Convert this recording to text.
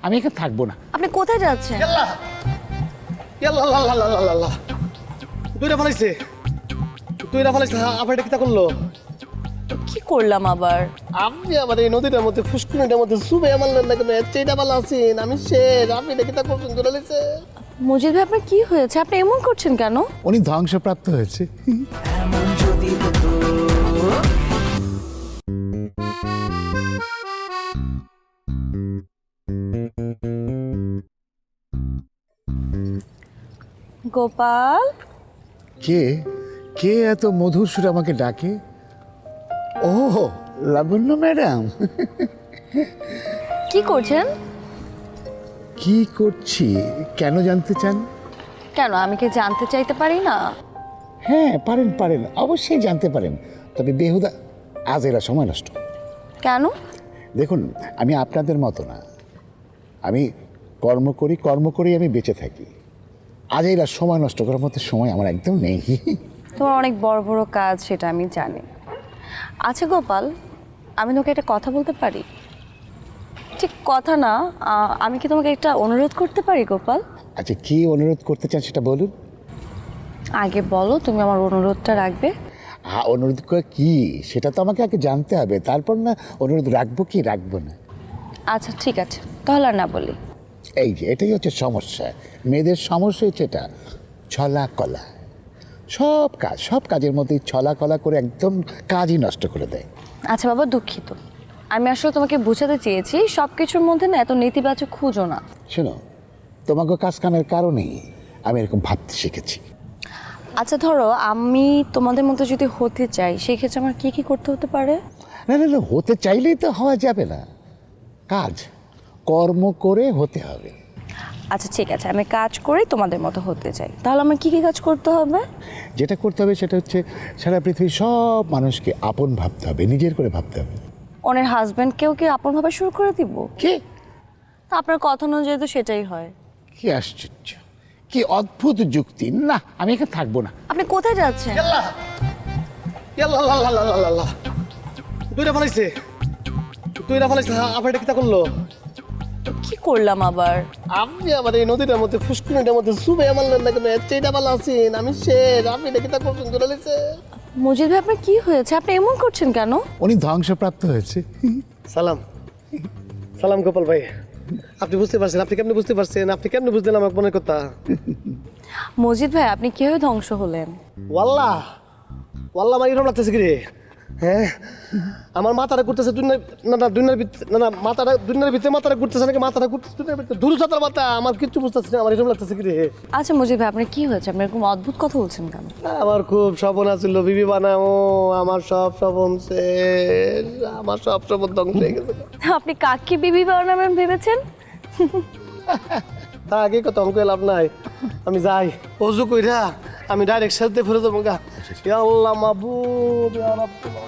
আমি এখানে থাকবো না। আপনি কোথায় যাচ্ছেন? ইয়াল্লাহ ইয়াল্লাহ আল্লাহ আল্লাহ আল্লাহ দুইটা ফলাইছে আবার এটা কিতা করলো? কি করলাম আবার? আপনি আবার এই নদীটার মধ্যে ফুসকুনিটার মধ্যে সুবে মারলেন না কেন? চেইটা ভালো আছেন, আমি শেষ, আপনি এটা কিতা করছেন? করে লিছে মজিদ ভাই আপনার কি হয়েছে? আপনি এমন করছেন কেন? উনি ধ্বংসপ্রাপ্ত হয়েছে। গোপাল, কে কে এত মধুর সুরে আমাকে ডাকে? ও লাবণ্য ম্যাডাম। কি করছেন? কি করছি কেন জানতে চান? কেন, আমি কি জানতে চাইতে পারি না? হ্যাঁ পারেন পারেন, অবশ্যই জানতে পারেন, তবে বেহুদা আজ এরা সময় নষ্ট। কেন? দেখুন আমি আপনাদের মতো না, আমি কর্ম করি আমি বেঁচে থাকি। আজ এরা সময় নষ্ট করার মতো সময় আমার একদম নেই। তোমার অনেক বড় বড় কাজ, সেটা আমি জানি। আচ্ছা গোপাল, আমি তোমাকে একটা কথা বলতে পারি? ঠিক কথা না, আমি কি তোমাকে একটা অনুরোধ করতে পারি গোপাল? আচ্ছা কি অনুরোধ করতে চান সেটা বলুন। আগে বলো, তুমি আমার অনুরোধটা রাখবে? অনুরোধ করে কি সেটা তো আমাকে আগে জানতে হবে, তারপর না অনুরোধ রাখবো কি রাখবো না। আচ্ছা ঠিক আছে, তাহলে আর না বলি। এই যে এটাই হচ্ছে সমস্যা, মেয়েদের সমস্যা হচ্ছে এটা, ছলা কলা। সব কাজের মধ্যে ছলা কলা করে একদম কাজই নষ্ট করে দেয়। আচ্ছা বাবা, দুঃখিত। আমি আসলে তোমাকে বোঝাতে চেয়েছি সব কিছুর মধ্যে না এত নেতিবাচক খুঁজো না। শোনো, তোমাকে কাজ কামের কারণেই আমি এরকম ভাবতে শিখেছি। আচ্ছা ধরো আমি তোমাদের মতো যদি হতে চাই, সেক্ষেত্রে আমার কি কি করতে হতে পারে? না না না, হতে চাইলেই তো হওয়া যাবে না, কর্ম করে হতে হবে। আচ্ছা ঠিক আছে, আমি কাজ করে তোমাদের মতো হতে চাই, তাহলে আমার কি কি কাজ করতে হবে? যেটা করতে হবে সেটা হচ্ছে সারা পৃথিবীর সব মানুষকে আপন ভাবতে হবে, নিজের করে ভাবতে হবে। ওনার হাজব্যান্ডকেও কি আপন ভাবে শুরু করে দিব? কে? তা আপনার কথা অনুযায়ী তো সেটাই হয়। কি আশ্চর্য, কি অদ্ভুত যুক্তি! না আমি এখানে থাকবো না। আপনি কোথায় যাচ্ছেন? ইয়াল্লাহ ইয়াল্লাহ আল্লাহ আল্লাহ আল্লাহ দুইটা ফলাইছে আবার এটা কিতা করলো? কি করলাম আবার? আপনি আবার এই নদীটার মধ্যে ফুসকুনিটার মধ্যে সুবে মারলেন না কেন? চেইটা ভালো আছেন, আমি শেষ, আপনি এটা কিতা করছেন? করে লিছে মজিদ ভাই আপনার কি হয়েছে? আপনি এমন করছেন কেন? উনি ধ্বংসপ্রাপ্ত হয়েছে। সালাম সালাম গোপাল ভাই, আপনি বুঝতে পারছেন? আপনি কেমনে বুঝতে পারছেন? আপনি কেমনে বুঝলেন আমার মনের কথা? মজিদ ভাই আপনি কিভাবে ধ্বংস হলেন? ওয়াল্লাহ ওয়াল্লাহ আমার এরকম লাগতেছে কি রে? হ্যাঁ আমার মাথাটা ঘুরতেছে দুনিয়ার ভিতরে মাথাটা ঘুরতেছে নাকি মাথাটা ঘুরতেছে দুনিয়ার ভিতরে দূর সাঁতার মাথা, আমার কিচ্ছু বুঝতেছে না, আমার এরকম লাগতেছে কি রে? আচ্ছা মজিদ ভাই আপনার কি হয়েছে? আপনি এরকম অদ্ভুত কথা বলছেন কেন? আমার খুব স্বপ্ন আছিল বিবি বানাও, আমার সব স্বপ্ন শেষ, আমার সব স্বপ্ন ধ্বংস হয়ে গেছে। আপনি কাকে বিবি বানাবেন ভেবেছেন? তা আগে কত অঙ্ক লাভ নাই, আমি যাই অজু কইরা আমি ডাইরেক্ট সাথে ফেরত যাবো গা। ইয়া আল্লাহ মাবুদ ইয়া রাব্বুল